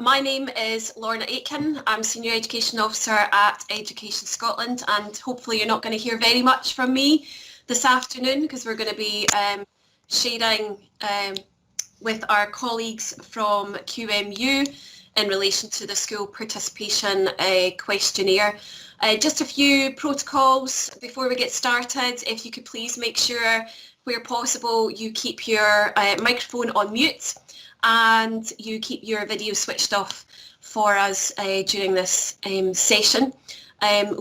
My name is Lorna Aitken. I'm Senior Education Officer at Education Scotland, and hopefully you're not going to hear very much from me this afternoon because we're going to be sharing with our colleagues from QMU in relation to the school participation questionnaire. Just a few protocols before we get started. If you could please make sure where possible you keep your microphone on mute and you keep your video switched off for us during this session.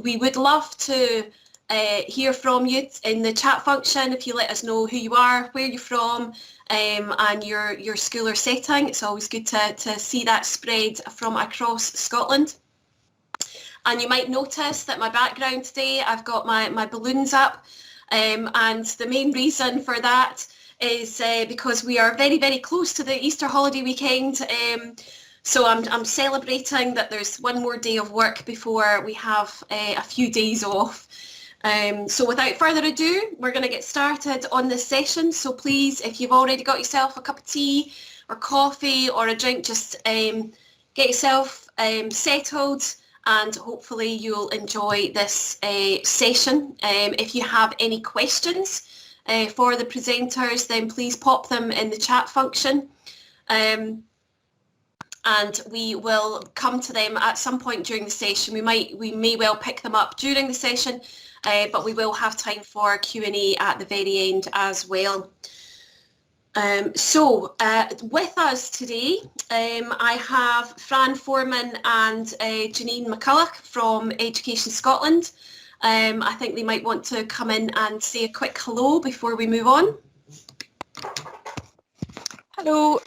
We would love to hear from you in the chat function if you let us know who you are, where you're from, and your school or setting. It's always good to see that spread from across Scotland. And you might notice that my background today, I've got my balloons up, and the main reason for that is because we are very, very close to the Easter holiday weekend. So I'm celebrating that there's one more day of work before we have a few days off. So without further ado, we're going to get started on this session. So please, if you've already got yourself a cup of tea or coffee or a drink, just get yourself settled, and hopefully you'll enjoy this session. If you have any questions for the presenters, then please pop them in the chat function. And we will come to them at some point during the session. We may well pick them up during the session, but we will have time for Q&A at the very end as well. So with us today, I have Fran Foreman and Janine McCulloch from Education Scotland. I think they might want to come in and say a quick hello before we move on. Hello,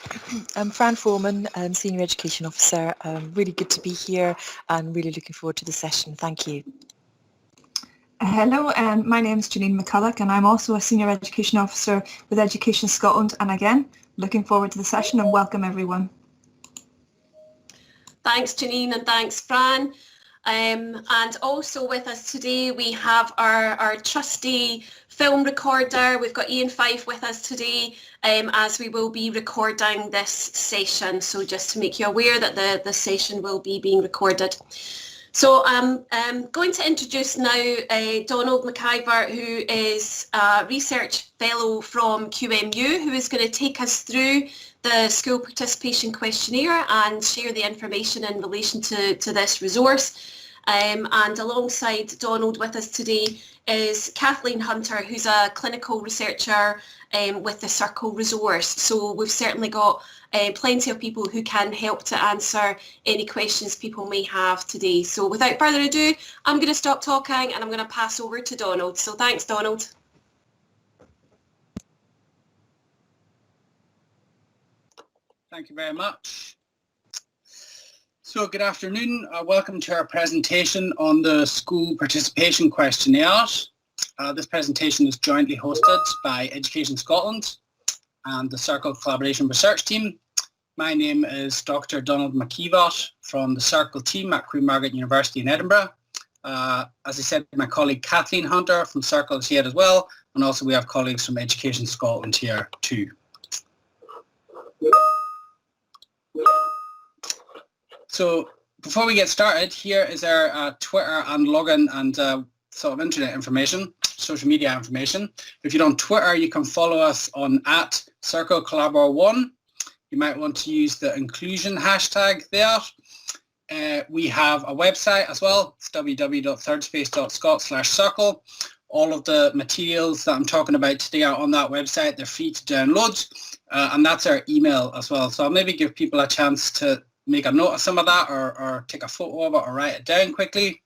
I'm Fran Foreman, I'm Senior Education Officer. Really good to be here and really looking forward to the session. Thank you. Hello, my name is Janine McCulloch and I'm also a Senior Education Officer with Education Scotland, and again, looking forward to the session and welcome everyone. Thanks Janine and thanks Fran. And also with us today we have our trusty film recorder. We've got Ian Fife with us today as we will be recording this session. So just to make you aware that the session will be being recorded. So I'm going to introduce now Donald McIver, who is a research fellow from QMU, who is going to take us through the school participation questionnaire and share the information in relation to this resource. And alongside Donald with us today is Kathleen Hunter, who's a clinical researcher with the Circle resource. So we've certainly got plenty of people who can help to answer any questions people may have today. So without further ado, I'm going to stop talking and I'm going to pass over to Donald. So thanks, Donald. Thank you very much. So good afternoon. Welcome to our presentation on the school participation questionnaire. This presentation is jointly hosted by Education Scotland and the Circle Collaboration Research Team. My name is Dr. Donald McIver from the Circle team at Queen Margaret University in Edinburgh. As I said, my colleague Kathleen Hunter from Circle is here as well, and also we have colleagues from Education Scotland here too. So before we get started, here is our Twitter and login and sort of internet information, social media information. If you're on Twitter, you can follow us on @CircleCollabor1. You might want to use the inclusion hashtag there. We have a website as well. It's www.thirdspace.scot/circle. All of the materials that I'm talking about today are on that website. They're free to download, and that's our email as well. So I'll maybe give people a chance to make a note of some of that or take a photo of it or write it down quickly.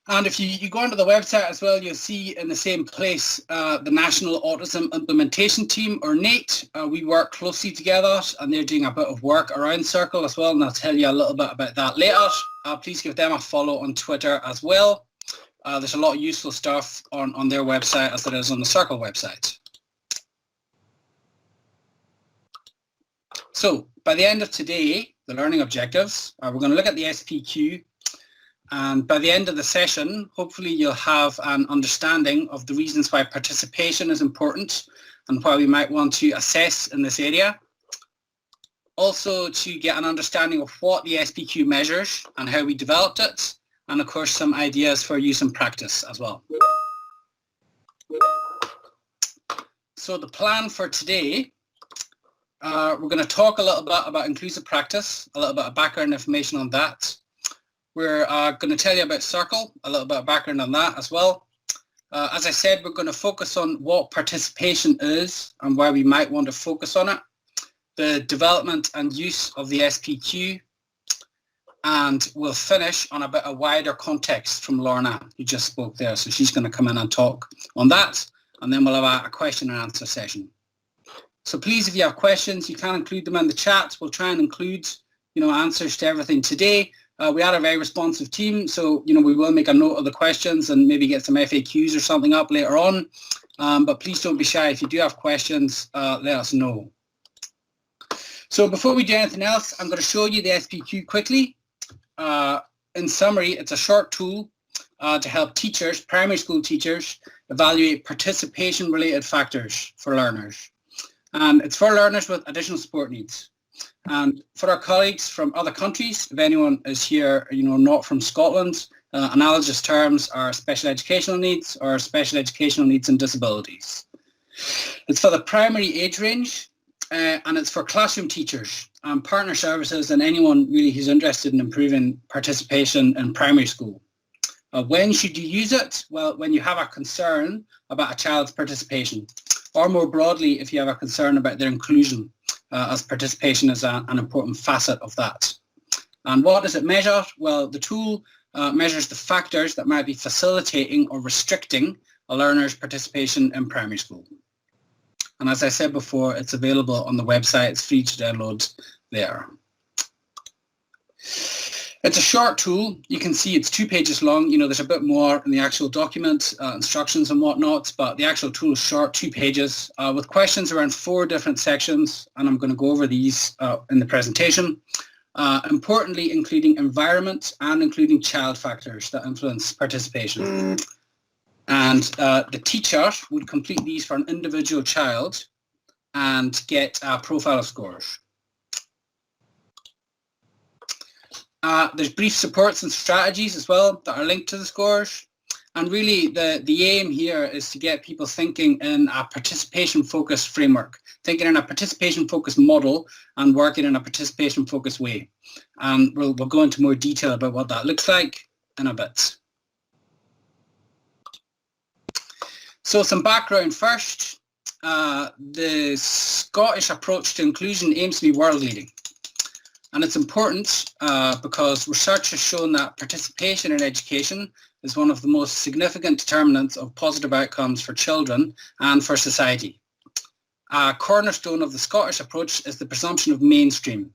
And if you go onto the website as well, you'll see in the same place the National Autism Implementation Team, or NATE. We work closely together and they're doing a bit of work around Circle as well, and I'll tell you a little bit about that later. Please give them a follow on Twitter as well. There's a lot of useful stuff on their website as there is on the Circle website. So by the end of today, the learning objectives, we're going to look at the SPQ, and by the end of the session, hopefully you'll have an understanding of the reasons why participation is important and what we might want to assess in this area. Also to get an understanding of what the SPQ measures and how we developed it, and of course some ideas for use in practice as well. So the plan for today, we're going to talk a little bit about inclusive practice, a little bit of background information on that. We're going to tell you about Circle, a little bit of background on that as well. As I said, we're going to focus on what participation is and why we might want to focus on it, the development and use of the SPQ, and we'll finish on a bit of wider context from Lorna, who just spoke there. So she's going to come in and talk on that, and then we'll have a question and answer session. So please, if you have questions, you can include them in the chat. We'll try and include, answers to everything today. We are a very responsive team, so, we will make a note of the questions and maybe get some FAQs or something up later on. But please don't be shy. If you do have questions, let us know. So before we do anything else, I'm going to show you the SPQ quickly. In summary, it's a short tool to help teachers, primary school teachers, evaluate participation-related factors for learners. And it's for learners with additional support needs. And for our colleagues from other countries, if anyone is here, not from Scotland, analogous terms are special educational needs or special educational needs and disabilities. It's for the primary age range, and it's for classroom teachers, partner services, and anyone really who's interested in improving participation in primary school. When should you use it? Well, when you have a concern about a child's participation, or more broadly, if you have a concern about their inclusion, as participation is an important facet of that. And what does it measure? Well, the tool measures the factors that might be facilitating or restricting a learner's participation in primary school. And as I said before, it's available on the website. It's free to download there. It's a short tool. You can see it's 2 pages long. There's a bit more in the actual document, instructions and whatnot, but the actual tool is short, 2 pages, with questions around 4 different sections, and I'm going to go over these in the presentation. Importantly, including environment and including child factors that influence participation. And the teacher would complete these for an individual child and get a profile of scores. There's brief supports and strategies as well that are linked to the scores. And really the aim here is to get people thinking in a participation-focused framework, thinking in a participation-focused model and working in a participation-focused way. And we'll go into more detail about what that looks like in a bit. So some background first. The Scottish approach to inclusion aims to be world leading. And it's important because research has shown that participation in education is one of the most significant determinants of positive outcomes for children and for society. A cornerstone of the Scottish approach is the presumption of mainstream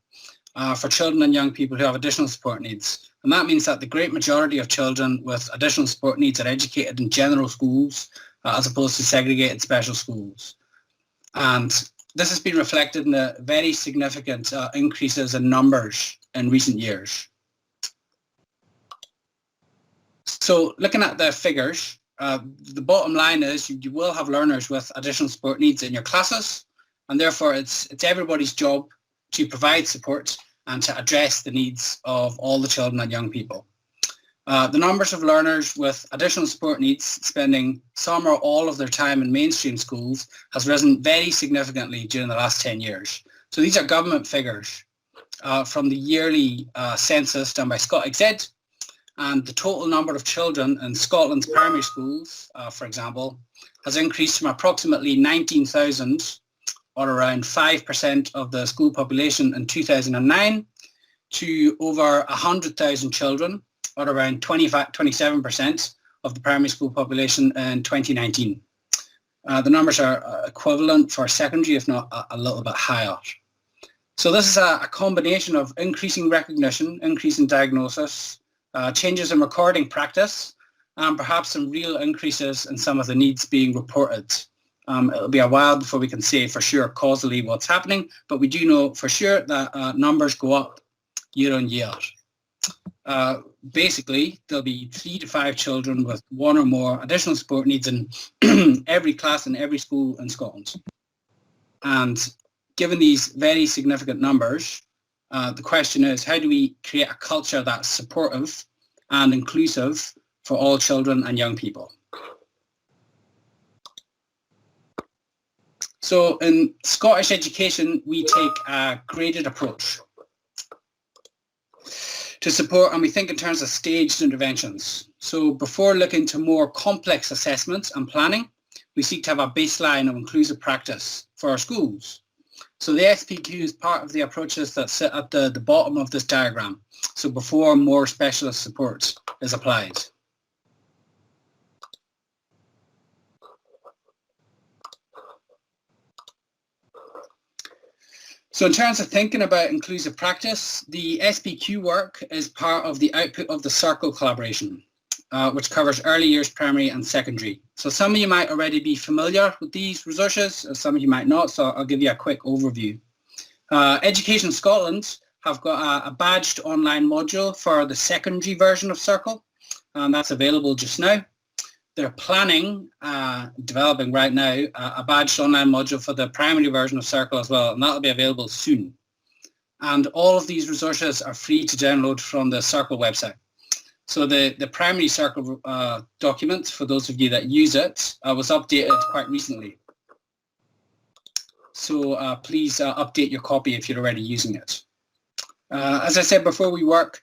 for children and young people who have additional support needs. And that means that the great majority of children with additional support needs are educated in general schools as opposed to segregated special schools. And this has been reflected in the very significant increases in numbers in recent years. So looking at the figures, the bottom line is you will have learners with additional support needs in your classes, and therefore it's everybody's job to provide support and to address the needs of all the children and young people. The numbers of learners with additional support needs spending some or all of their time in mainstream schools has risen very significantly during the last 10 years. So these are government figures from the yearly census done by ScotExEd, and the total number of children in Scotland's primary schools, for example, has increased from approximately 19,000, or around 5% of the school population in 2009, to over 100,000 children, or around 27% of the primary school population in 2019. The numbers are equivalent for secondary, if not a little bit higher. So this is a combination of increasing recognition, increasing diagnosis, changes in recording practice, and perhaps some real increases in some of the needs being reported. It'll be a while before we can say for sure causally what's happening, but we do know for sure that numbers go up year on year. Basically, there'll be 3 to 5 children with 1 or more additional support needs in every class in every school in Scotland. And given these very significant numbers, the question is, how do we create a culture that's supportive and inclusive for all children and young people? So in Scottish education, we take a graded approach to support, and we think in terms of staged interventions. So before looking to more complex assessments and planning, we seek to have a baseline of inclusive practice for our schools. So the SPQ is part of the approaches that sit at the bottom of this diagram. So before more specialist support is applied. So in terms of thinking about inclusive practice, the SPQ work is part of the output of the Circle collaboration, which covers early years primary and secondary. So some of you might already be familiar with these resources, some of you might not, so I'll give you a quick overview. Education Scotland have got a badged online module for the secondary version of Circle, and that's available just now. They're planning, developing right now, a badged online module for the primary version of Circle as well, and that'll be available soon. And all of these resources are free to download from the Circle website. So the primary Circle document, for those of you that use it, was updated quite recently. So please update your copy if you're already using it. As I said before, we work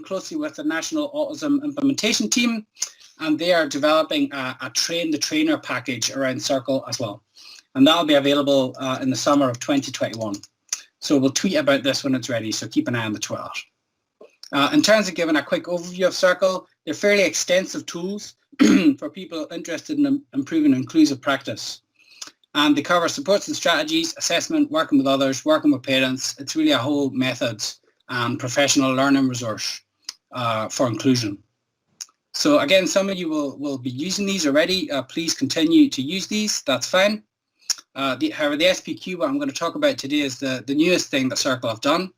closely with the National Autism Implementation Team, and they are developing a Train the Trainer package around Circle as well. And that'll be available in the summer of 2021. So we'll tweet about this when it's ready, so keep an eye on the Twitter. In terms of giving a quick overview of Circle, they're fairly extensive tools for people interested in improving inclusive practice. And they cover supports and strategies, assessment, working with others, working with parents. It's really a whole method and professional learning resource for inclusion. So again, some of you will be using these already. Please continue to use these. That's fine. However, the SPQ, what I'm going to talk about today, is the newest thing that Circle have done.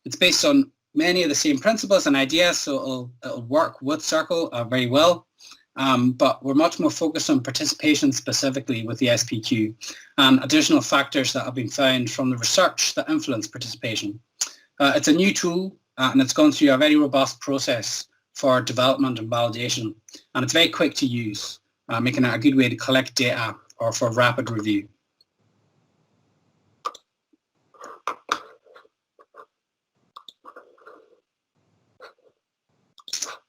It's based on many of the same principles and ideas, so it'll work with Circle very well. But we're much more focused on participation specifically with the SPQ and additional factors that have been found from the research that influence participation. It's a new tool and it's gone through a very robust process for development and validation, and it's very quick to use, making it a good way to collect data or for rapid review.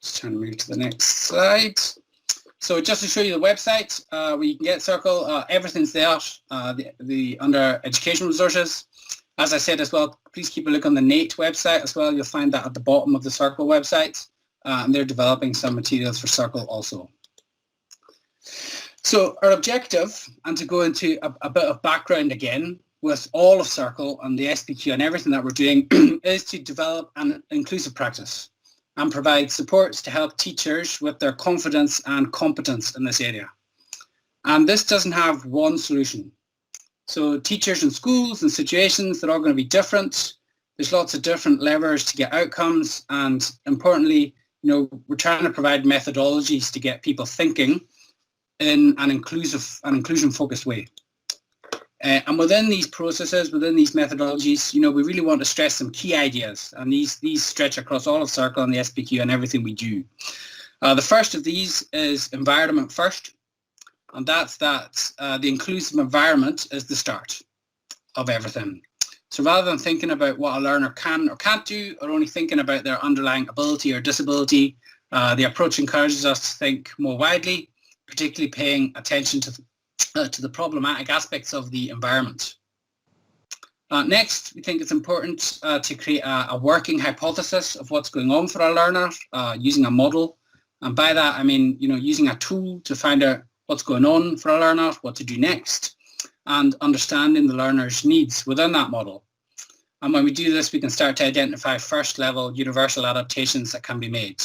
Just trying to move to the next slide. So just to show you the website where you can get Circle, everything's there under education resources. As I said as well, please keep a look on the NATE website as well. You'll find that at the bottom of the Circle website. And they're developing some materials for Circle also. So our objective, and to go into a bit of background again, with all of Circle and the SPQ and everything that we're doing, is to develop an inclusive practice and provide supports to help teachers with their confidence and competence in this area. And this doesn't have one solution. So teachers in schools and situations, they're all going to be different. There's lots of different levers to get outcomes, and importantly, we're trying to provide methodologies to get people thinking in an inclusion-focused way. And within these processes, within these methodologies, we really want to stress some key ideas, and these stretch across all of Circle and the SPQ and everything we do. The first of these is environment first, and that's that the inclusive environment is the start of everything. So rather than thinking about what a learner can or can't do, or only thinking about their underlying ability or disability, the approach encourages us to think more widely, particularly paying attention to the problematic aspects of the environment. Next, we think it's important to create a working hypothesis of what's going on for a learner using a model. And by that, I mean, using a tool to find out what's going on for a learner, what to do next, and understanding the learner's needs within that model. And when we do this, we can start to identify first-level universal adaptations that can be made.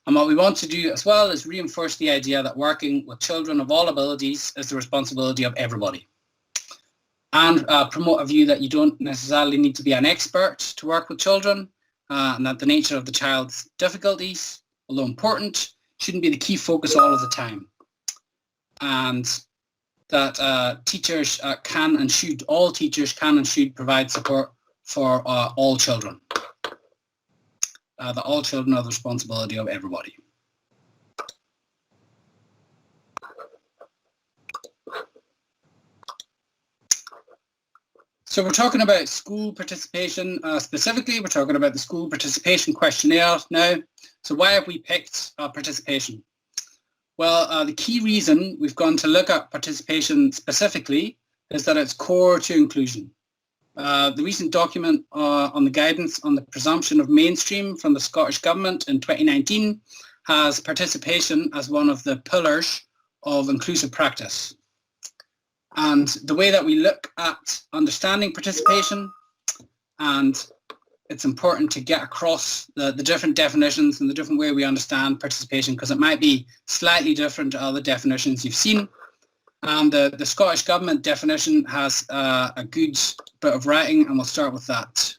And what we want to do as well is reinforce the idea that working with children of all abilities is the responsibility of everybody. And promote a view that you don't necessarily need to be an expert to work with children, and that the nature of the child's difficulties, although important, shouldn't be the key focus all of the time. And that teachers can and should, all teachers can and should provide support for all children. That all children are the responsibility of everybody. So we're talking about school participation specifically. We're talking about the school participation questionnaire now. So why have we picked participation? Well, the key reason we've gone to look at participation specifically is that it's core to inclusion. The recent document on the guidance on the presumption of mainstream from the Scottish Government in 2019 has participation as one of the pillars of inclusive practice. And the way that we look at understanding participation, and it's important to get across the different definitions and the different way we understand participation, because it might be slightly different to other definitions you've seen. And the Scottish Government definition has a good bit of writing, and we'll start with that.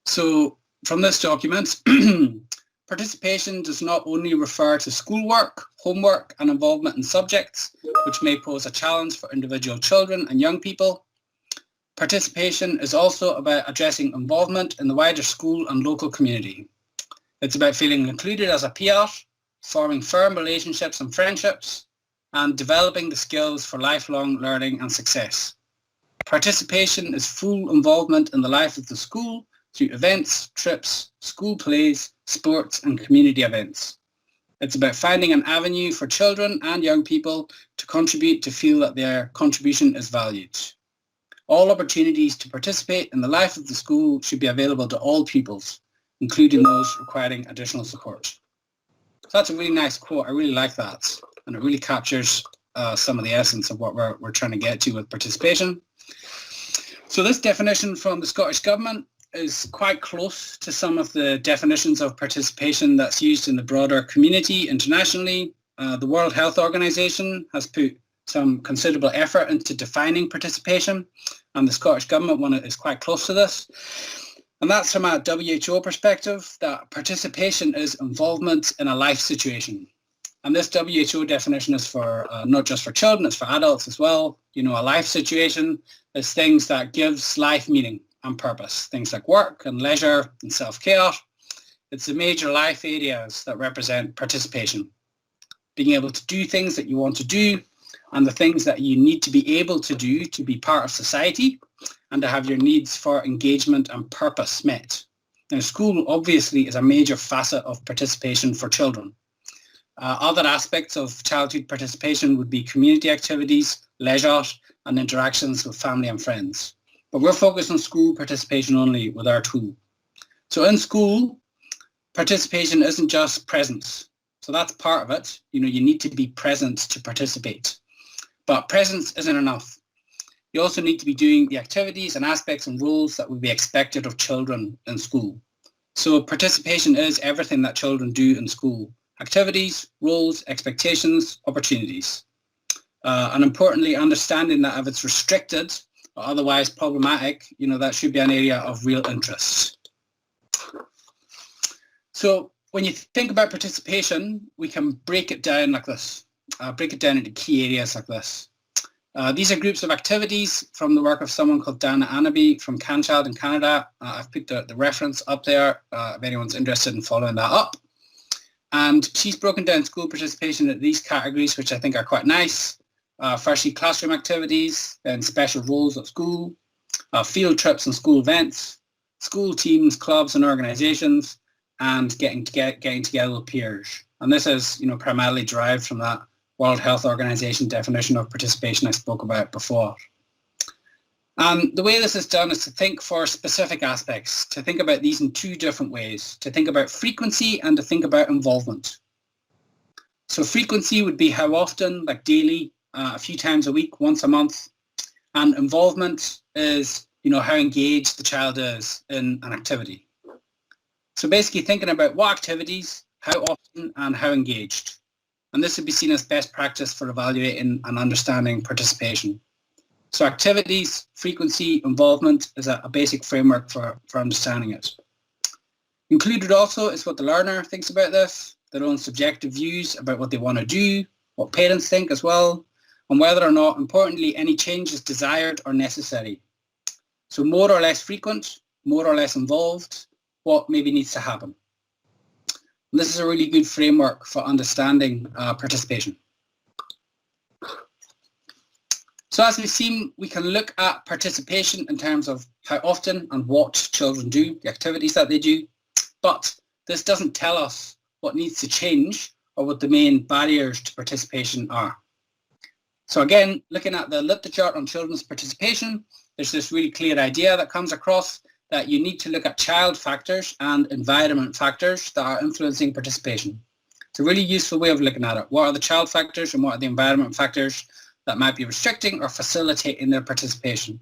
So from this document, participation does not only refer to schoolwork, homework and involvement in subjects which may pose a challenge for individual children and young people. Participation is also about addressing involvement in the wider school and local community. It's about feeling included as a peer, forming firm relationships and friendships, and developing the skills for lifelong learning and success. Participation is full involvement in the life of the school through events, trips, school plays, sports and community events. It's about finding an avenue for children and young people to contribute to feel that their contribution is valued. All opportunities to participate in the life of the school should be available to all pupils, including those requiring additional support. So that's a really nice quote. I really like that. And it really captures some of the essence of what we're trying to get to with participation. So this definition from the Scottish Government is quite close to some of the definitions of participation that's used in the broader community internationally. The World Health Organization has put some considerable effort into defining participation, and the Scottish Government one is quite close to this. And that's from a WHO perspective, that participation is involvement in a life situation. And this WHO definition is for not just for children, it's for adults as well. You know, a life situation is things that gives life meaning and purpose, things like work and leisure and self-care. It's the major life areas that represent participation. Being able to do things that you want to do and the things that you need to be able to do to be part of society and to have your needs for engagement and purpose met. Now, school obviously is a major facet of participation for children. Other aspects of childhood participation would be community activities, leisure and interactions with family and friends. But we're focused on school participation only with our tool. So in school, participation isn't just presence. So that's part of it. You know, you need to be present to participate. But presence isn't enough. You also need to be doing the activities and aspects and roles that would be expected of children in school. So participation is everything that children do in school. Activities, roles, expectations, opportunities. And importantly, understanding that if it's restricted or otherwise problematic, you know, that should be an area of real interest. So when you think about participation, we can break it down like this, break it down into key areas like this. These are groups of activities from the work of someone called Dana Anaby from CanChild in Canada. I've put the reference up there if anyone's interested in following that up. And she's broken down school participation into these categories, which I think are quite nice. Firstly, classroom activities, then special roles at school, field trips and school events, school teams, clubs and organisations, and getting together with peers. And this is, you know, primarily derived from that World Health Organization definition of participation I spoke about before. And the way this is done is to think for specific aspects, to think about these in two different ways, to think about frequency and to think about involvement. So frequency would be how often, like daily, a few times a week, once a month. And involvement is, you know, how engaged the child is in an activity. So basically thinking about what activities, how often, and how engaged. And this would be seen as best practice for evaluating and understanding participation. So activities, frequency, involvement is a basic framework for understanding it. Included also is what the learner thinks about this, their own subjective views about what they want to do, what parents think as well, and whether or not, importantly, any change is desired or necessary. So more or less frequent, more or less involved, what maybe needs to happen. And this is a really good framework for understanding participation. So as we've seen, we can look at participation in terms of how often and what children do, the activities that they do, but this doesn't tell us what needs to change or what the main barriers to participation are. So again, looking at the literature on children's participation, there's this really clear idea that comes across that you need to look at child factors and environment factors that are influencing participation. It's a really useful way of looking at it. What are the child factors and what are the environment factors that might be restricting or facilitating their participation?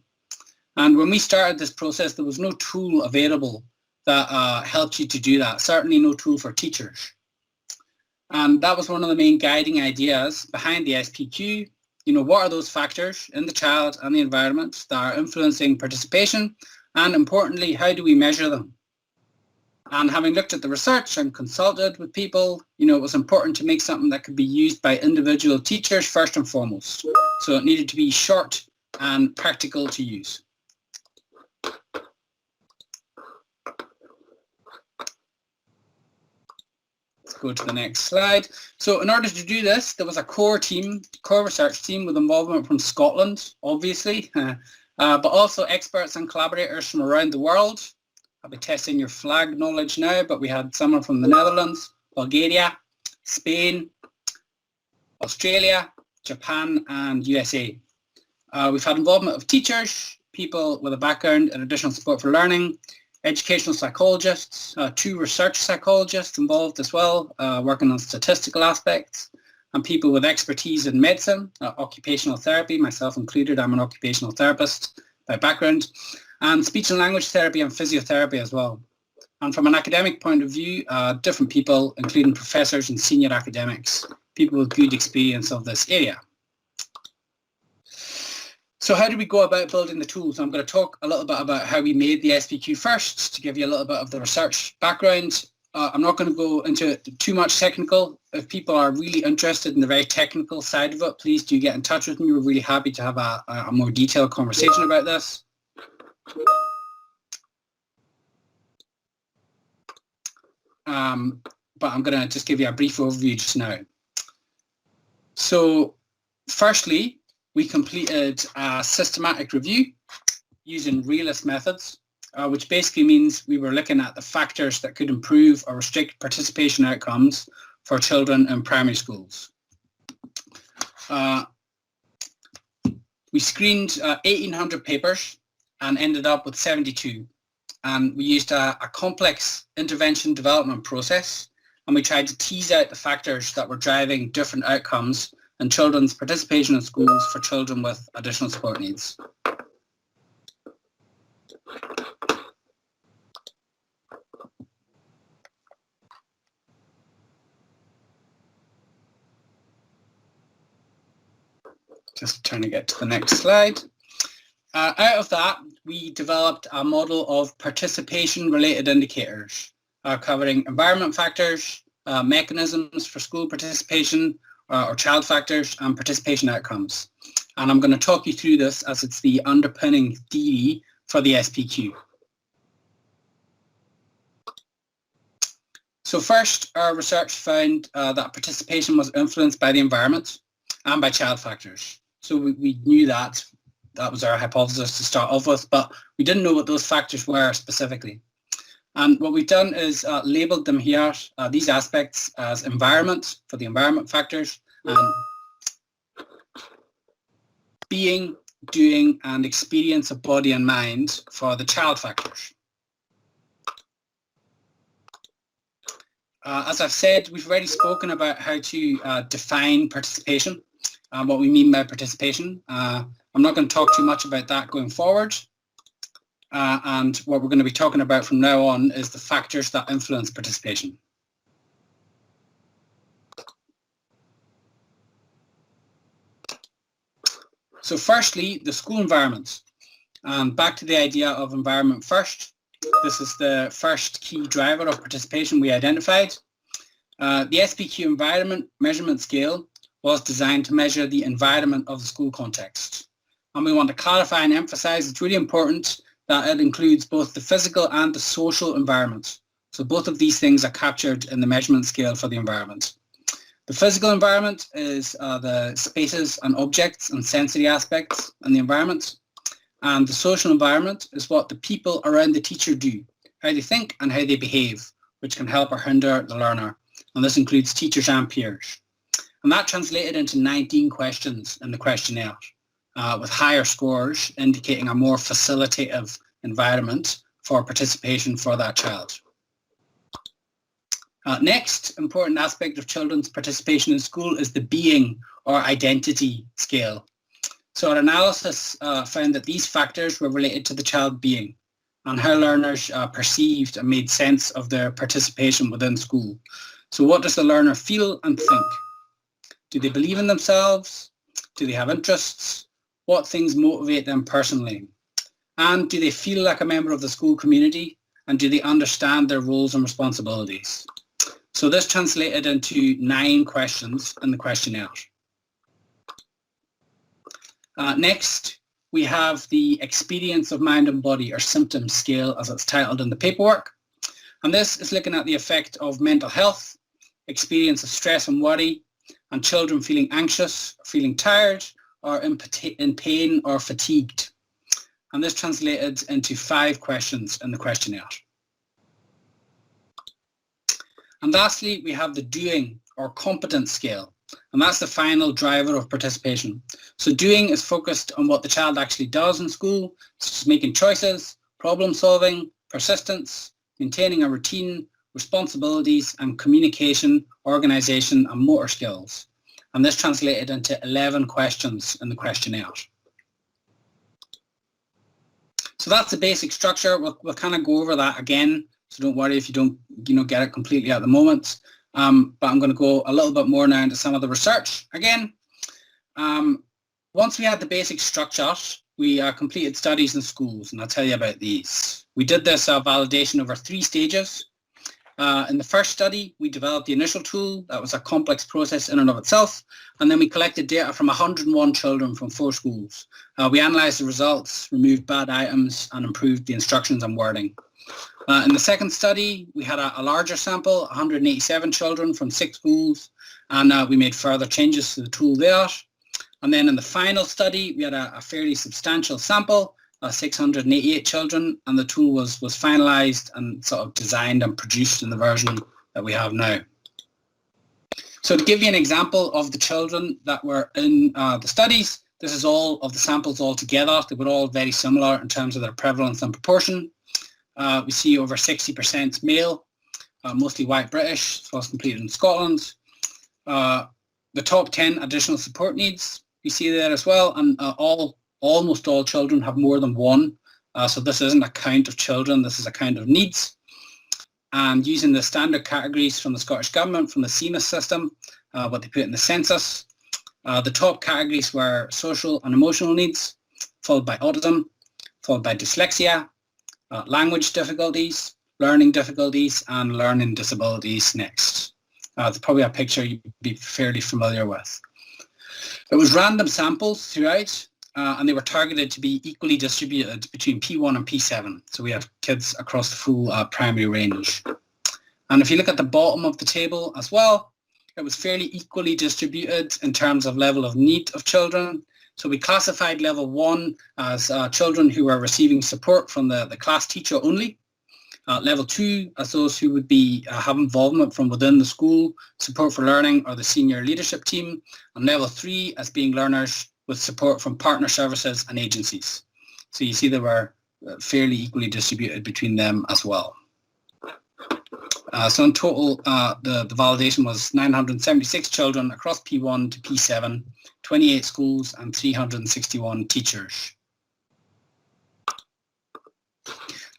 And when we started this process, there was no tool available that helped you to do that, certainly no tool for teachers. And that was one of the main guiding ideas behind the SPQ. You know, what are those factors in the child and the environment that are influencing participation? And importantly, how do we measure them? And having looked at the research and consulted with people, you know, it was important to make something that could be used by individual teachers first and foremost. So it needed to be short and practical to use. Go to the next slide. So in order to do this, there was a core research team with involvement from Scotland, obviously, but also experts and collaborators from around the world. I'll be testing your flag knowledge now, but we had someone from the Netherlands, Bulgaria, Spain, Australia, Japan, and USA. We've had involvement of teachers, people with a background in additional support for learning, educational psychologists, 2 research psychologists involved as well, working on statistical aspects, and people with expertise in medicine, occupational therapy, myself included. I'm an occupational therapist by background, and speech and language therapy and physiotherapy as well. And from an academic point of view, different people, including professors and senior academics, people with good experience of this area. So how do we go about building the tools? I'm going to talk a little bit about how we made the SPQ first to give you a little bit of the research background. I'm not going to go into too much technical. If people are really interested in the very technical side of it, please do get in touch with me. We're really happy to have a more detailed conversation about this. But I'm going to just give you a brief overview just now. So firstly, we completed a systematic review using realist methods, which basically means we were looking at the factors that could improve or restrict participation outcomes for children in primary schools. We screened 1,800 papers and ended up with 72. And we used a complex intervention development process, and we tried to tease out the factors that were driving different outcomes in children's participation in schools for children with additional support needs. Just trying to get to the next slide. Out of that, we developed a model of participation-related indicators covering environment factors, mechanisms for school participation, or child factors, and participation outcomes. And I'm going to talk you through this as it's the underpinning theory for the SPQ. So first, our research found that participation was influenced by the environment and by child factors. So we knew that was our hypothesis to start off with, but we didn't know what those factors were specifically. And what we've done is labelled them here, these aspects, as environment for the environment factors, and being, doing, and experience of body and mind for the child factors. As I've said, we've already spoken about how to define participation and what we mean by participation. I'm not going to talk too much about that going forward. And what we're going to be talking about from now on is the factors that influence participation. So firstly, the school environment. Back to the idea of environment first. This is the first key driver of participation we identified. The SPQ environment measurement scale was designed to measure the environment of the school context. And we want to clarify and emphasize it's really important that it includes both the physical and the social environment. So both of these things are captured in the measurement scale for the environment. The physical environment is the spaces and objects and sensory aspects in the environment. And the social environment is what the people around the teacher do, how they think and how they behave, which can help or hinder the learner. And this includes teachers and peers. And that translated into 19 questions in the questionnaire, with higher scores indicating a more facilitative environment for participation for that child. Next important aspect of children's participation in school is the being or identity scale. So our analysis found that these factors were related to the child being and how learners perceived and made sense of their participation within school. So what does the learner feel and think? Do they believe in themselves? Do they have interests? What things motivate them personally? And do they feel like a member of the school community? And do they understand their roles and responsibilities? So this translated into 9 questions in the questionnaire. Next, we have the experience of mind and body, or symptom scale as it's titled in the paperwork. And this is looking at the effect of mental health, experience of stress and worry, and children feeling anxious, feeling tired, or in pain or fatigued. And this translated into 5 questions in the questionnaire. And lastly, we have the doing or competence scale. And that's the final driver of participation. So doing is focused on what the child actually does in school, such as making choices, problem solving, persistence, maintaining a routine, responsibilities and communication, organisation and motor skills. And this translated into 11 questions in the questionnaire. So that's the basic structure. We'll kind of go over that again. So don't worry if you don't get it completely at the moment. But I'm going to go a little bit more now into some of the research again. Once we had the basic structure, we completed studies in schools, and I'll tell you about these. We did this validation over 3 stages. In the first study, we developed the initial tool. That was a complex process in and of itself. And then we collected data from 101 children from 4 schools. We analysed the results, removed bad items, and improved the instructions and wording. In the second study, we had a larger sample, 187 children from 6 schools, and we made further changes to the tool there. And then in the final study, we had a fairly substantial sample, 688 children, and the tool was finalised and sort of designed and produced in the version that we have now. So to give you an example of the children that were in the studies, this is all of the samples all together. They were all very similar in terms of their prevalence and proportion. We see over 60% male, mostly white British, so it's completed in Scotland. The top 10 additional support needs, we see there as well, and almost all children have more than one. So this isn't a count of children, this is a count of needs. And using the standard categories from the Scottish Government, from the CMIS system, what they put in the census, the top categories were social and emotional needs, followed by autism, followed by dyslexia, language difficulties, learning difficulties, and learning disabilities next. It's probably a picture you'd be fairly familiar with. It was random samples throughout, and they were targeted to be equally distributed between P1 and P7. So we have kids across the full primary range. And if you look at the bottom of the table as well, it was fairly equally distributed in terms of level of need of children. So we classified level 1 as children who were receiving support from the class teacher only. Level 2 as those who would be have involvement from within the school, support for learning or the senior leadership team. And level 3 as being learners with support from partner services and agencies. So you see they were fairly equally distributed between them as well. So in total, the validation was 976 children across P1 to P7, 28 schools and 361 teachers.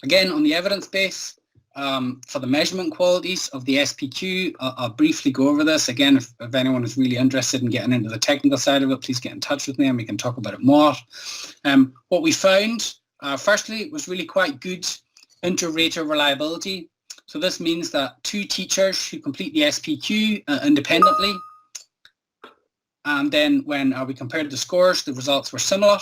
Again, on the evidence base, for the measurement qualities of the SPQ, I'll briefly go over this. Again, if anyone is really interested in getting into the technical side of it, please get in touch with me and we can talk about it more. What we found, firstly, was really quite good inter-rater reliability. So this means that 2 teachers who complete the SPQ independently And then when we compared the scores, the results were similar.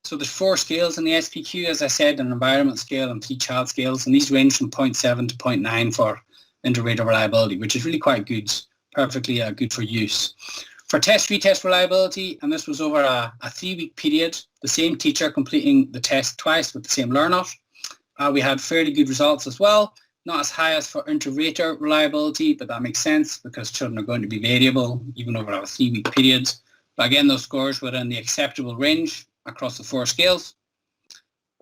So there's 4 scales in the SPQ, as I said, an environment scale and 3 child scales, and these range from 0.7 to 0.9 for inter-rater reliability, which is really quite good, perfectly good for use. For test-retest reliability, and this was over a 3-week period, the same teacher completing the test twice with the same learner, we had fairly good results as well. Not as high as for inter-rater reliability, but that makes sense because children are going to be variable even over a 3-week period. But again, those scores were in the acceptable range across the 4 scales.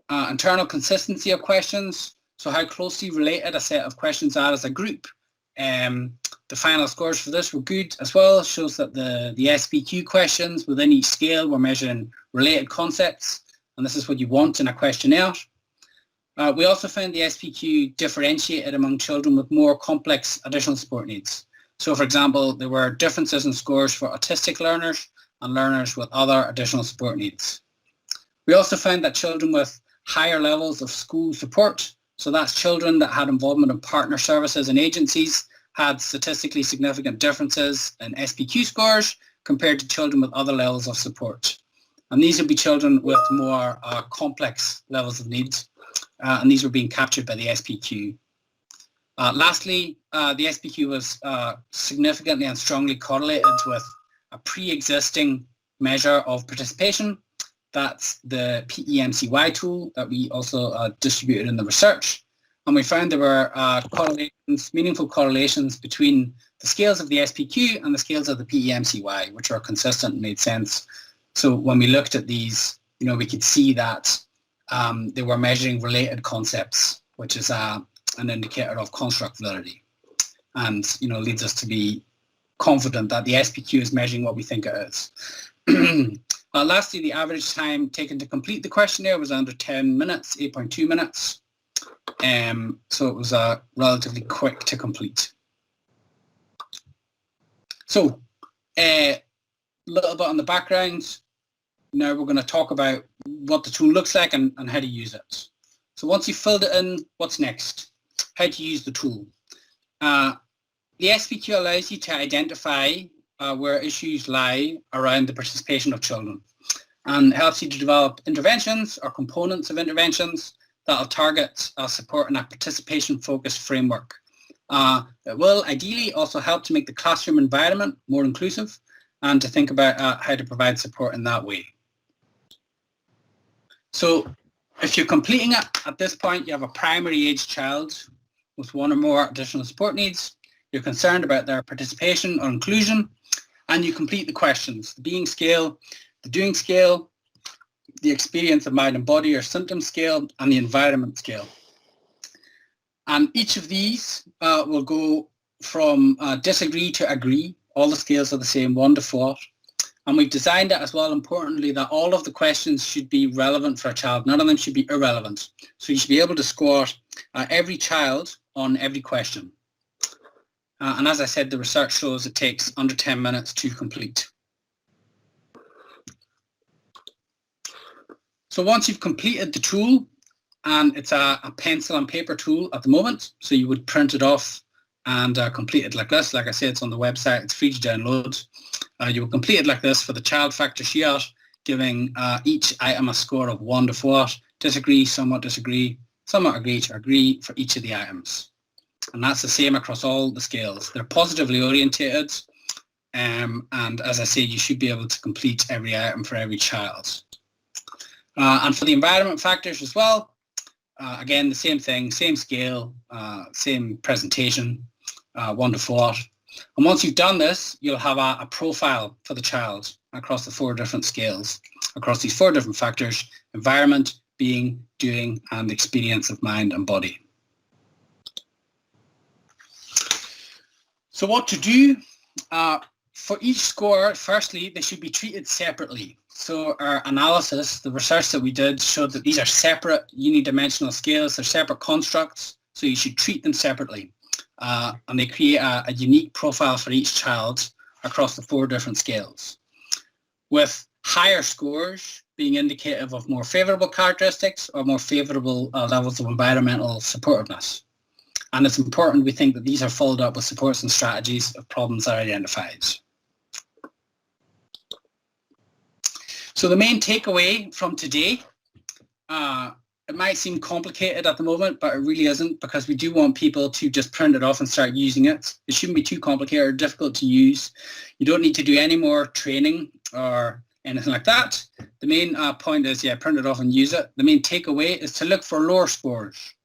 Internal consistency of questions, so how closely related a set of questions are as a group. The final scores for this were good as well. It shows that the SPQ questions within each scale were measuring related concepts, and this is what you want in a questionnaire. We also found the SPQ differentiated among children with more complex additional support needs. So for example, there were differences in scores for autistic learners and learners with other additional support needs. We also found that children with higher levels of school support, so that's children that had involvement in partner services and agencies, had statistically significant differences in SPQ scores compared to children with other levels of support. And these would be children with more complex levels of needs, and these were being captured by the SPQ. Lastly, the SPQ was significantly and strongly correlated with a pre-existing measure of participation. That's the PEMCY tool that we also distributed in the research. And we found there were correlations, meaningful correlations between the scales of the SPQ and the scales of the PEMCY, which are consistent and made sense. So when we looked at these, we could see that they were measuring related concepts, which is an indicator of constructability, and leads us to be confident that the SPQ is measuring what we think it is. Lastly, the average time taken to complete the questionnaire was under 10 minutes, 8.2 minutes. So it was relatively quick to complete. So a little bit on the background. Now we're going to talk about what the tool looks like and how to use it. So once you've filled it in, what's next? How to use the tool. The SPQ allows you to identify where issues lie around the participation of children, and helps you to develop interventions or components of interventions that will target support in a participation-focused framework. It will ideally also help to make the classroom environment more inclusive and to think about how to provide support in that way. So if you're completing it, at this point you have a primary age child with 1 or more additional support needs, you're concerned about their participation or inclusion, and you complete the questions, the being scale, the doing scale, the experience of mind and body or symptom scale, and the environment scale. And each of these will go from disagree to agree. All the scales are the same, 1 to 4. And we've designed it as well, importantly, that all of the questions should be relevant for a child. None of them should be irrelevant. So you should be able to score every child on every question. And as I said, the research shows it takes under 10 minutes to complete. So once you've completed the tool, and it's a pencil and paper tool at the moment, so you would print it off and complete it like this. Like I said, it's on the website, it's free to download. You will complete it like this for the child factor sheet, giving each item a score of 1 to 4, disagree, somewhat agree to agree for each of the items. And that's the same across all the scales. They're positively orientated, and as I say, you should be able to complete every item for every child. And for the environment factors as well, again, the same thing, same scale, same presentation, 1 to 4. And once you've done this, you'll have a profile for the child across the 4 different scales, across these 4 different factors: environment, being, doing, and experience of mind and body. So what to do? For each score, firstly, they should be treated separately. So our analysis, the research that we did, showed that these are separate unidimensional scales. They're separate constructs, so you should treat them separately. And they create a unique profile for each child across the 4 different scales, with higher scores being indicative of more favourable characteristics or more favourable levels of environmental supportiveness. And it's important, we think, that these are followed up with supports and strategies if problems are identified. So the main takeaway from today, it might seem complicated at the moment, but it really isn't, because we do want people to just print it off and start using it. It shouldn't be too complicated or difficult to use. You don't need to do any more training or anything like that. The main point is, print it off and use it. The main takeaway is to look for lower scores,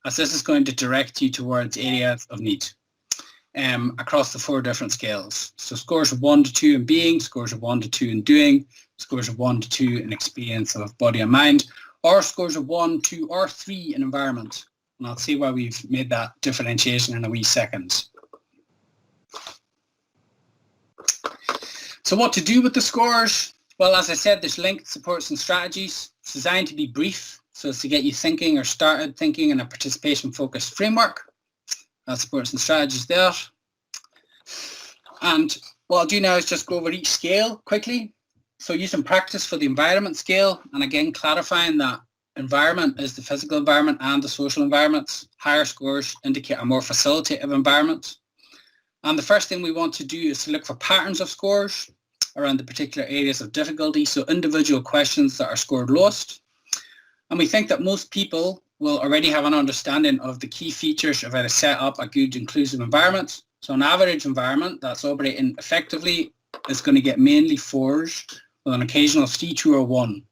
as this is going to direct you towards areas of need across the 4 different scales. So scores of 1 to 2 in being, scores of 1 to 2 in doing, scores of 1 to 2 in experience of body and mind, or scores of 1, 2, or 3 in environment. And I'll see why we've made that differentiation in a wee second. So what to do with the scores? Well, as I said, there's linked supports and strategies. It's designed to be brief, so it's to get you thinking or started thinking in a participation-focused framework. Supports and strategies there. And what I'll do now is just go over each scale quickly. So use in practice for the environment scale, and again clarifying that environment is the physical environment and the social environments. Higher scores indicate a more facilitative environment. And the first thing we want to do is to look for patterns of scores around the particular areas of difficulty, so individual questions that are scored lowest. And we think that most people will already have an understanding of the key features of how to set up a good inclusive environment. So an average environment that's operating effectively is going to get mainly 4s with an occasional 3, 2 or 1.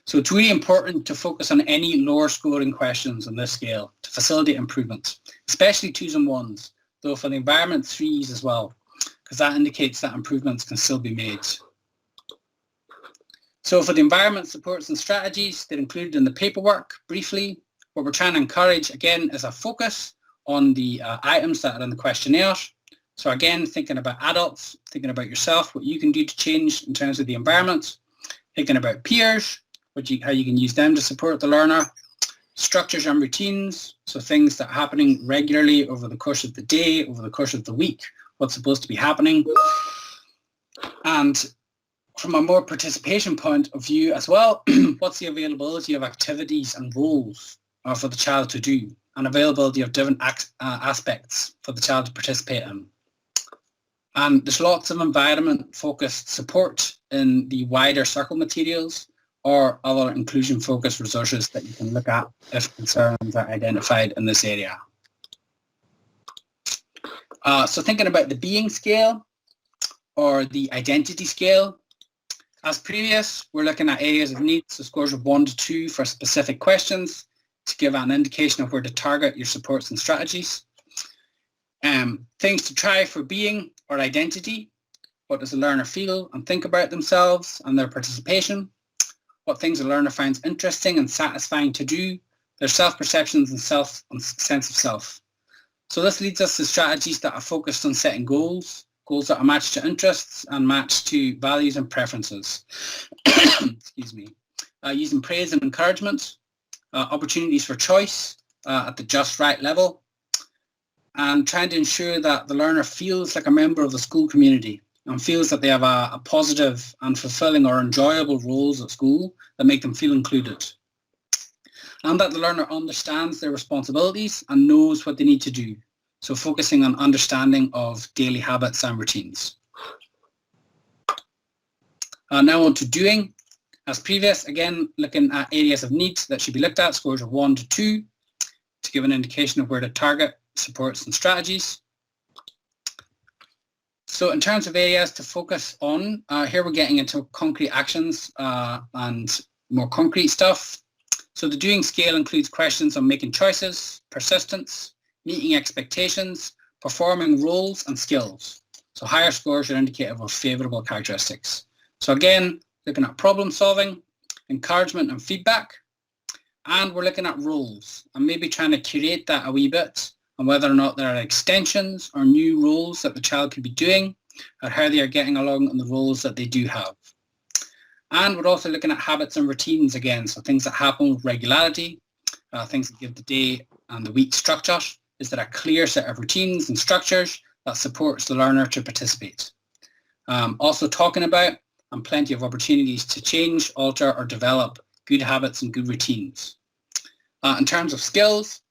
So it's really important to focus on any lower scoring questions on this scale to facilitate improvement, especially 2s and 1s, though for the environment 3s as well, because that indicates that improvements can still be made. So for the environment supports and strategies, they're included in the paperwork briefly. What we're trying to encourage, again, is a focus on the items that are in the questionnaire. So again, thinking about adults, thinking about yourself, what you can do to change in terms of the environment, thinking about peers, how you can use them to support the learner, structures and routines, so things that are happening regularly over the course of the day, over the course of the week, what's supposed to be happening. And from a more participation point of view as well, what's the availability of activities and roles for the child to do, and availability of different aspects for the child to participate in. And there's lots of environment-focused support in the wider circle materials or other inclusion-focused resources that you can look at if concerns are identified in this area. So thinking about the being scale or the identity scale, as previous, we're looking at areas of need, so scores of 1 to 2 for specific questions to give an indication of where to target your supports and strategies. Things to try for being or identity. What does the learner feel and think about themselves and their participation? What things the learner finds interesting and satisfying to do, their self-perceptions and sense of self. So this leads us to strategies that are focused on setting goals that are matched to interests and matched to values and preferences. Excuse me. Using praise and encouragement, opportunities for choice at the just right level, and trying to ensure that the learner feels like a member of the school community and feels that they have a positive and fulfilling or enjoyable roles at school that make them feel included. And that the learner understands their responsibilities and knows what they need to do. So focusing on understanding of daily habits and routines. Now on to doing. As previous, again, looking at areas of needs that should be looked at, scores of 1 to 2, to give an indication of where to target supports and strategies. So in terms of areas to focus on, here we're getting into concrete actions and more concrete stuff. So the doing scale includes questions on making choices, persistence, meeting expectations, performing roles and skills. So higher scores are indicative of favourable characteristics. So again, looking at problem solving, encouragement and feedback, and we're looking at roles and maybe trying to curate that a wee bit on whether or not there are extensions or new roles that the child could be doing or how they are getting along in the roles that they do have. And we're also looking at habits and routines again, so things that happen with regularity, things that give the day and the week structure. Is there a clear set of routines and structures that supports the learner to participate? Also talking about and plenty of opportunities to change, alter or develop good habits and good routines. In terms of skills,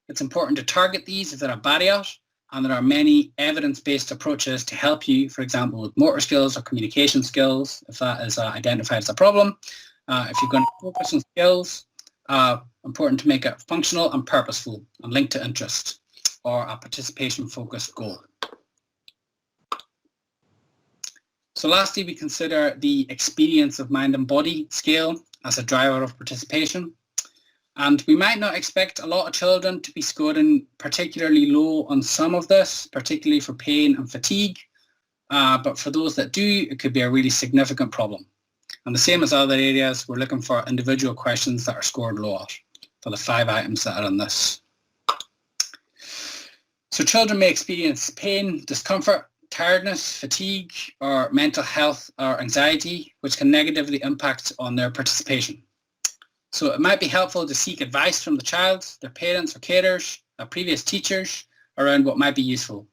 it's important to target these if they're a barrier and there are many evidence-based approaches to help you, for example, with motor skills or communication skills, if that is identified as a problem. If you're going to focus on skills, important to make it functional and purposeful and linked to interest or a participation-focused goal. So lastly, we consider the experience of mind and body scale as a driver of participation. And we might not expect a lot of children to be scoring particularly low on some of this, particularly for pain and fatigue. But for those that do, it could be a really significant problem. And the same as other areas, we're looking for individual questions that are scored lower for the 5 items that are on this. So children may experience pain, discomfort, tiredness, fatigue, or mental health or anxiety, which can negatively impact on their participation. So it might be helpful to seek advice from the child, their parents or carers, previous teachers around what might be useful.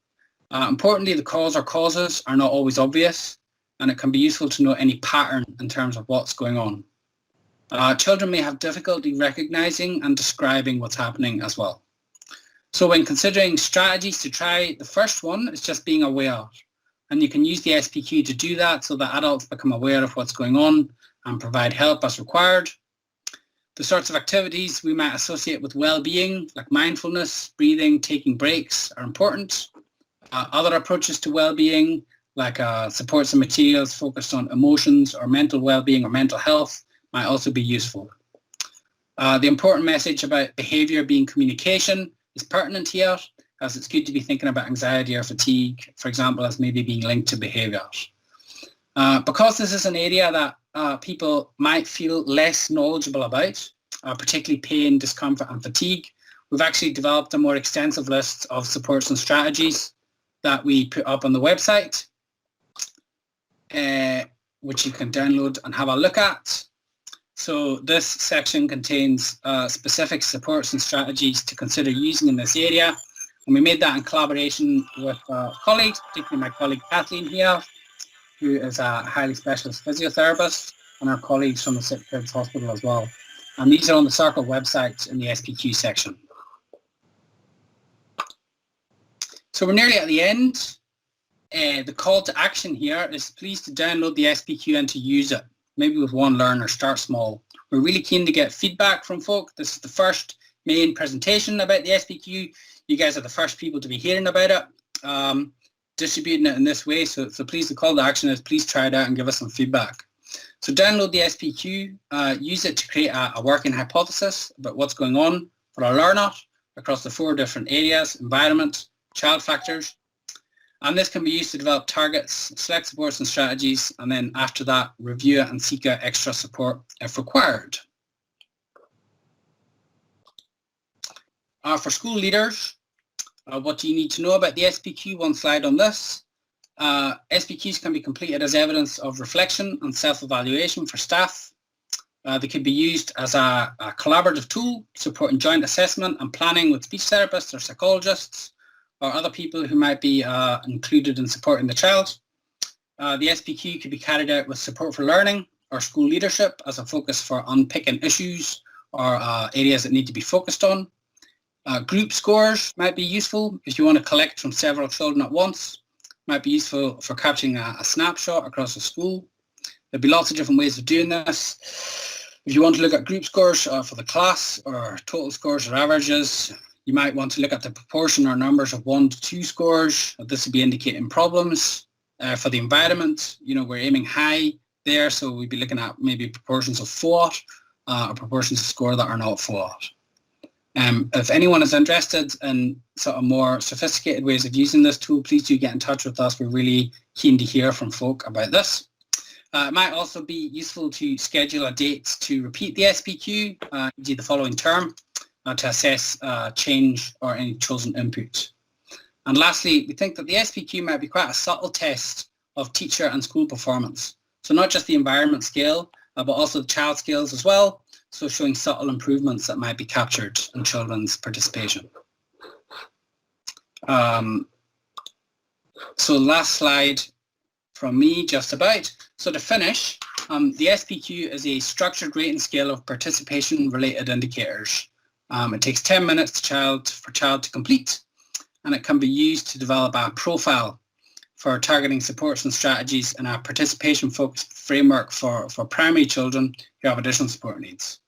Importantly, the cause or causes are not always obvious, and it can be useful to know any pattern in terms of what's going on. Children may have difficulty recognizing and describing what's happening as well. So when considering strategies to try, the first one is just being aware. And you can use the SPQ to do that so that adults become aware of what's going on and provide help as required. The sorts of activities we might associate with well-being, like mindfulness, breathing, taking breaks, are important. Other approaches to well-being, like supports and materials focused on emotions or mental well-being or mental health, might also be useful. The important message about behaviour being communication is pertinent here, as it's good to be thinking about anxiety or fatigue, for example, as maybe being linked to behaviours. Because this is an area that people might feel less knowledgeable about, particularly pain, discomfort and fatigue, we've actually developed a more extensive list of supports and strategies that we put up on the website, which you can download and have a look at. So this section contains specific supports and strategies to consider using in this area. And we made that in collaboration with colleagues, particularly my colleague Kathleen here, who is a highly specialist physiotherapist, and our colleagues from the Sick Kids Hospital as well. And these are on the Circle website in the SPQ section. So we're nearly at the end. The call to action here is please to download the SPQ and to use it, maybe with one learner, start small. We're really keen to get feedback from folk. This is the first main presentation about the SPQ. You guys are the first people to be hearing about it, distributing it in this way. So please, the call to action is please try it out and give us some feedback. So download the SPQ, use it to create a working hypothesis about what's going on for a learner across the 4 different areas: environment, child factors. And this can be used to develop targets, select supports and strategies, and then after that, review it and seek out extra support if required. For school leaders, what do you need to know about the SPQ? One slide on this. SPQs can be completed as evidence of reflection and self-evaluation for staff. They can be used as a collaborative tool, supporting joint assessment and planning with speech therapists or psychologists, or other people who might be included in supporting the child. The SPQ could be carried out with support for learning or school leadership as a focus for unpicking issues or areas that need to be focused on. Group scores might be useful if you want to collect from several children at once. Might be useful for capturing a snapshot across a school. There'll be lots of different ways of doing this. If you want to look at group scores for the class or total scores or averages, you might want to look at the proportion or numbers of 1 to 2 scores. This would be indicating problems. For the environment, we're aiming high there, so we'd be looking at maybe proportions of 4 or proportions of score that are not 4. If anyone is interested in sort of more sophisticated ways of using this tool, please do get in touch with us. We're really keen to hear from folk about this. It might also be useful to schedule a date to repeat the SPQ, e.g. the following term, to assess change or any chosen input. And lastly, we think that the SPQ might be quite a subtle test of teacher and school performance. So not just the environment scale, but also the child skills as well. So showing subtle improvements that might be captured in children's participation. So last slide from me, just about. So to finish, the SPQ is a structured rating scale of participation-related indicators. It takes 10 minutes for child to complete, and it can be used to develop a profile for targeting supports and strategies and a participation-focused framework for primary children who have additional support needs.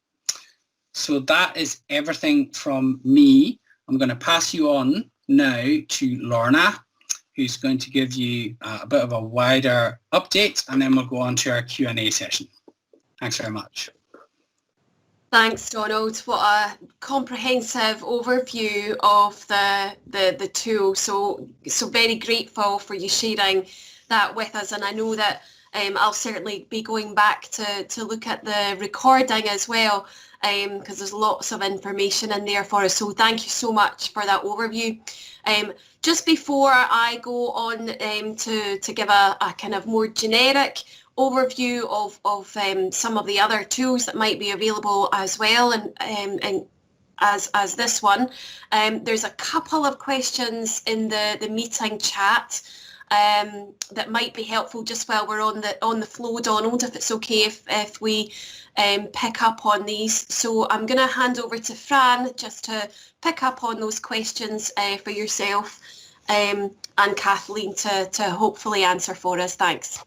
So that is everything from me. I'm going to pass you on now to Lorna, who's going to give you a bit of a wider update, and then we'll go on to our Q&A session. Thanks very much. Thanks, Donald. What a comprehensive overview of the tool. So very grateful for you sharing that with us. And I know that I'll certainly be going back to look at the recording as well, because there's lots of information in there for us. So thank you so much for that overview. Just before I go on to give a kind of more generic overview of some of the other tools that might be available as well, and as this one, there's a couple of questions in the meeting chat that might be helpful just while we're on the flow, Donald, if it's okay if we pick up on these. So I'm going to hand over to Fran just to pick up on those questions for yourself, and Kathleen to hopefully answer for us. Thanks.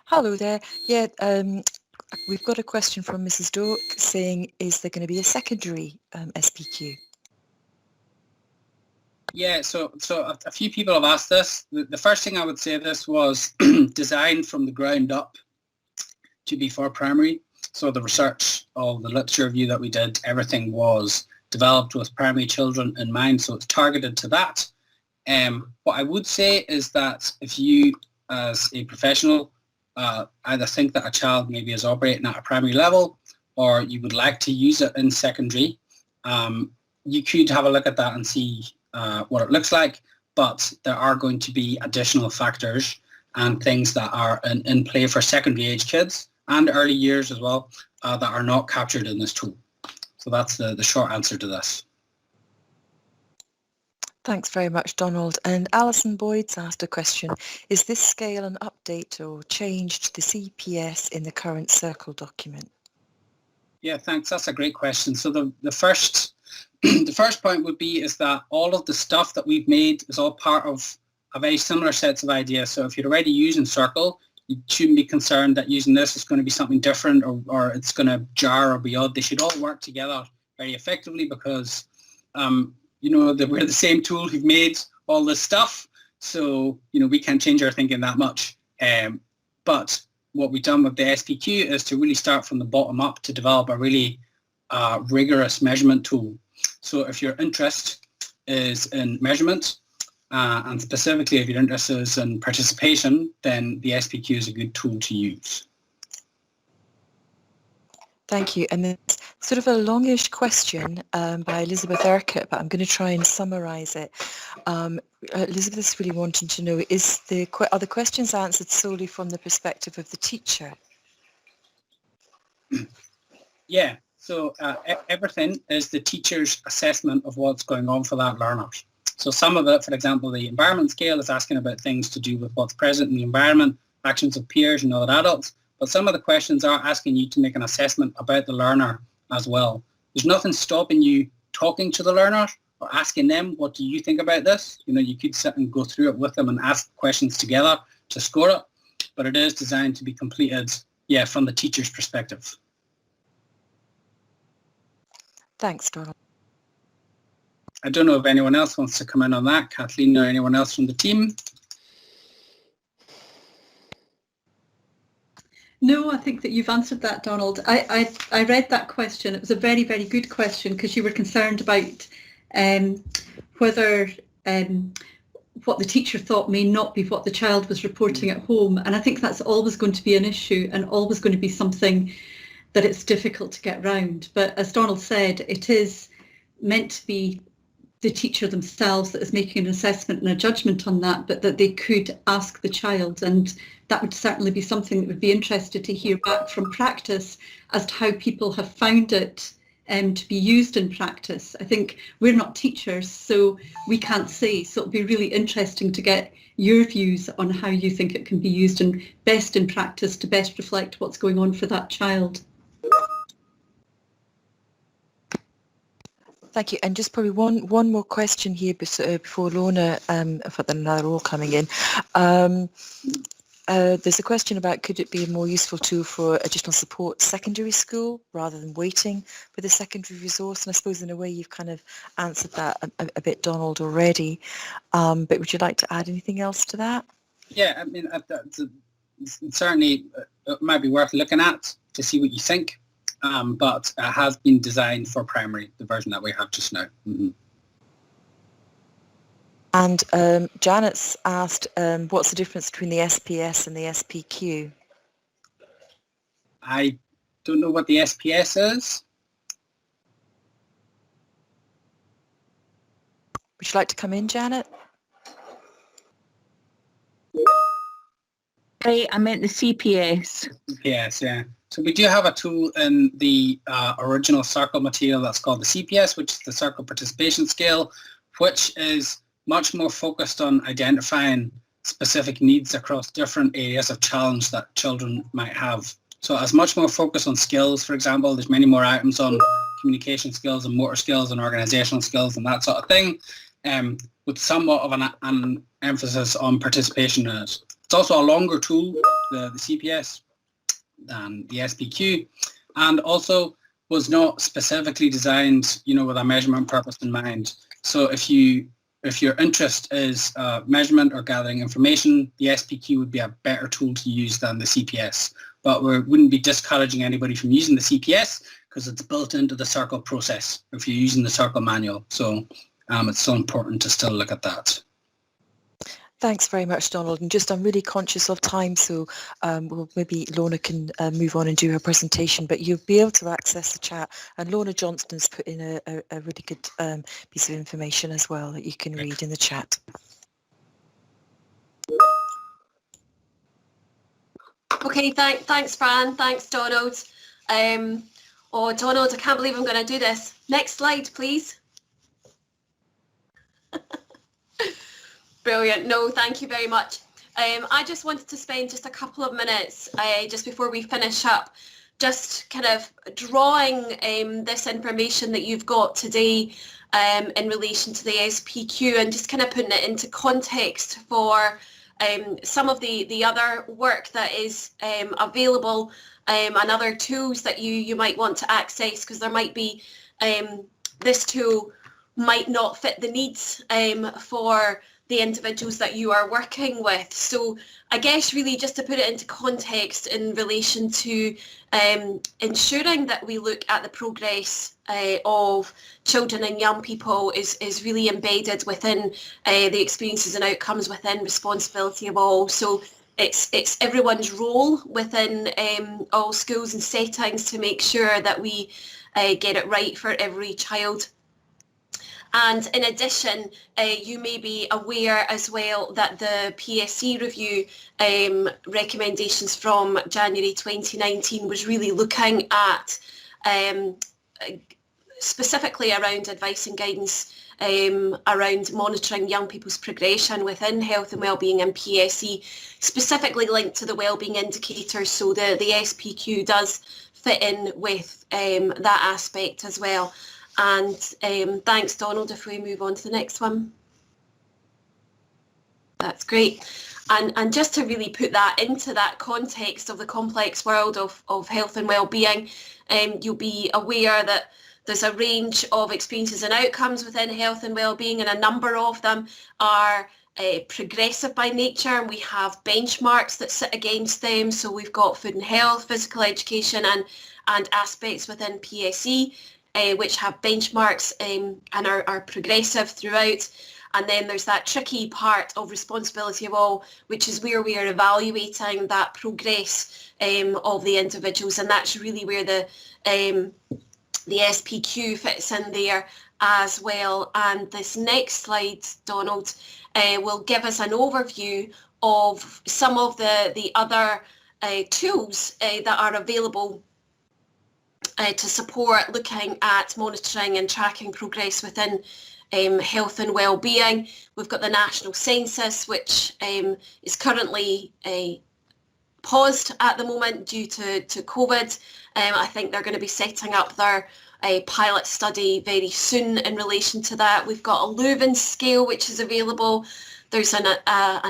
Hello there. Yeah, we've got a question from Mrs. Doak saying, is there going to be a secondary SPQ? Yeah, so a few people have asked this. The first thing I would say, this was designed from the ground up to be for primary. So the research, all the literature review that we did, everything was developed with primary children in mind, so it's targeted to that. What I would say is that if you, as a professional, either think that a child maybe is operating at a primary level, or you would like to use it in secondary, you could have a look at that and see what it looks like, but there are going to be additional factors and things that are in play for secondary age kids and early years as well that are not captured in this tool. So that's the short answer to this. Thanks very much, Donald. And Alison Boyd's asked a question. Is this scale an update or change to the CPS in the current Circle document? Yeah, thanks. That's a great question. So the first point would be is that all of the stuff that we've made is all part of a very similar sets of ideas. So if you're already using Circle, you shouldn't be concerned that using this is going to be something different or it's going to jar or be odd. They should all work together very effectively because you know, that we're the same tool who've made all this stuff. So, you know, we can't change our thinking that much. But what we've done with the SPQ is to really start from the bottom up to develop a really rigorous measurement tool. So if your interest is in measurement, and specifically if your interest is in participation, then the SPQ is a good tool to use. Thank you. And there's sort of a longish question by Elizabeth Urquhart, but I'm going to try and summarise it. Elizabeth is really wanting to know, are the questions answered solely from the perspective of the teacher? Yeah, so everything is the teacher's assessment of what's going on for that learner. So some of it, for example, the environment scale is asking about things to do with what's present in the environment, actions of peers and other adults. But some of the questions are asking you to make an assessment about the learner as well. There's nothing stopping you talking to the learner or asking them, what do you think about this? You know, you could sit and go through it with them and ask questions together to score it. But it is designed to be completed, yeah, from the teacher's perspective. Thanks, Donald. I don't know if anyone else wants to come in on that, Kathleen or anyone else from the team. No, I think that you've answered that, Donald. I read that question. It was a very, very good question because you were concerned about whether what the teacher thought may not be what the child was reporting at home. And I think that's always going to be an issue and always going to be something that it's difficult to get round. But as Donald said, it is meant to be the teacher themselves that is making an assessment and a judgment on that, but that they could ask the child. And that would certainly be something that would be interested to hear back from practice as to how people have found it to be used in practice. I think we're not teachers, so we can't say. So it'll be really interesting to get your views on how you think it can be used and best in practice to best reflect what's going on for that child. Thank you. And just probably one more question here before Lorna, for now they're all coming in. There's a question about could it be a more useful tool for additional support secondary school rather than waiting for the secondary resource? And I suppose in a way you've kind of answered that a bit, Donald, already. But would you like to add anything else to that? Yeah, I mean, certainly it might be worth looking at to see what you think. But it has been designed for primary, the version that we have just now. Mm-hmm. And Janet's asked, what's the difference between the SPS and the SPQ? I don't know what the SPS is. Would you like to come in, Janet? I meant the CPS. CPS, yeah. So we do have a tool in the original Circle material that's called the CPS, which is the Circle Participation Scale, which is much more focused on identifying specific needs across different areas of challenge that children might have. So it has much more focus on skills, for example. There's many more items on communication skills and motor skills and organizational skills and that sort of thing, with somewhat of an emphasis on participation in it. It's also a longer tool, the CPS, than the SPQ, and also was not specifically designed, with a measurement purpose in mind. So if your interest is measurement or gathering information, the SPQ would be a better tool to use than the CPS. But we wouldn't be discouraging anybody from using the CPS because it's built into the Circle process if you're using the Circle manual. So it's so important to still look at that. Thanks very much, Donald. And I'm really conscious of time, so maybe Lorna can move on and do her presentation, but you'll be able to access the chat. And Lorna Johnston's put in a really good piece of information as well that you can read in the chat. Okay, thanks, Fran. Thanks, Donald. Donald, I can't believe I'm going to do this. Next slide, please. Brilliant. No, thank you very much. I just wanted to spend just a couple of minutes just before we finish up, just kind of drawing this information that you've got today in relation to the SPQ and just kind of putting it into context for some of the other work that is available and other tools that you might want to access, because there might be this tool might not fit the needs for the individuals that you are working with. So I guess really just to put it into context in relation to ensuring that we look at the progress of children and young people is really embedded within the experiences and outcomes within responsibility of all. So it's everyone's role within all schools and settings to make sure that we get it right for every child. And in addition, you may be aware as well that the PSC review recommendations from January 2019 was really looking at specifically around advice and guidance around monitoring young people's progression within health and wellbeing and PSE, specifically linked to the wellbeing indicators. So the SPQ does fit in with that aspect as well. And thanks, Donald, if we move on to the next one. That's great. And just to really put that into that context of the complex world of health and wellbeing, you'll be aware that there's a range of experiences and outcomes within health and wellbeing, and a number of them are progressive by nature, and we have benchmarks that sit against them. So we've got food and health, physical education and aspects within PSE, which have benchmarks and are progressive throughout. And then there's that tricky part of responsibility of all, which is where we are evaluating that progress of the individuals, and that's really where the SPQ fits in there as well. And this next slide, Donald, will give us an overview of some of the other tools that are available to support looking at monitoring and tracking progress within health and wellbeing. We've got the national census, which is currently paused at the moment due to COVID. I think they're going to be setting up their a pilot study very soon in relation to that. We've got a Leuven scale which is available. There's an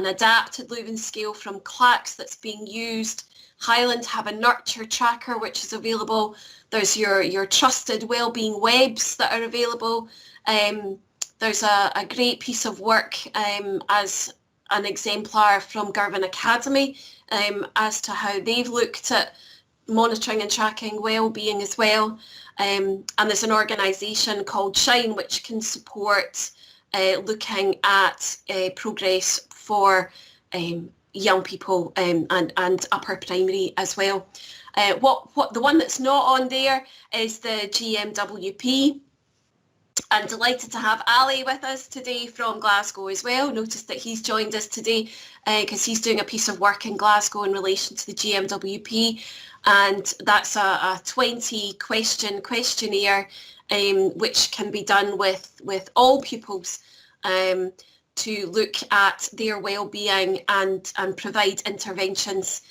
adapted Leuven scale from CLACS that's being used. Highland have a nurture tracker which is available. There's your trusted wellbeing webs that are available. There's a great piece of work as an exemplar from Girvan Academy as to how they've looked at monitoring and tracking wellbeing as well. And there's an organisation called Shine which can support looking at progress for young people and upper primary as well. What the one that's not on there is the GMWP. I'm delighted to have Ali with us today from Glasgow as well. Noticed that he's joined us today because he's doing a piece of work in Glasgow in relation to the GMWP, and that's a 20 question questionnaire which can be done with all pupils to look at their well-being and provide interventions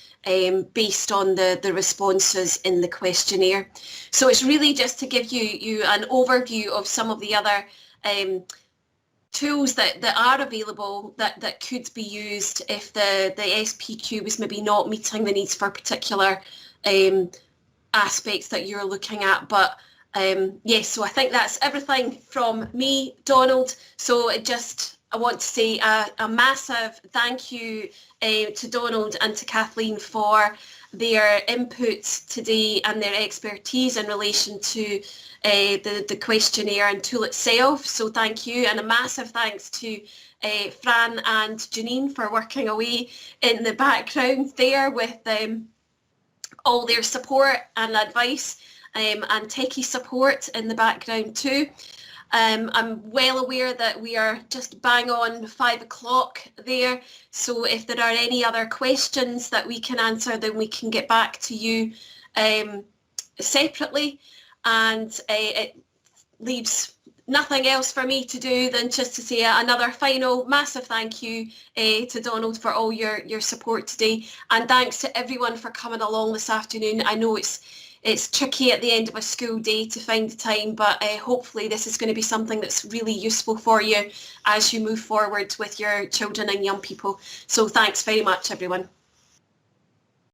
based on the responses in the questionnaire. So it's really just to give you an overview of some of the other tools that are available that could be used if the SPQ was maybe not meeting the needs for particular aspects that you're looking at. But yes, so I think that's everything from me, Donald. So I want to say a massive thank you to Donald and to Kathleen for their input today and their expertise in relation to the questionnaire and tool itself. So thank you, and a massive thanks to Fran and Janine for working away in the background there with all their support and advice and techie support in the background too. I'm well aware that we are just bang on 5 o'clock there, so if there are any other questions that we can answer, then we can get back to you separately, and it leaves nothing else for me to do than just to say another final massive thank you to Donald for all your support today, and thanks to everyone for coming along this afternoon. I know it's tricky at the end of a school day to find the time, but hopefully this is going to be something that's really useful for you as you move forward with your children and young people. So thanks very much, everyone.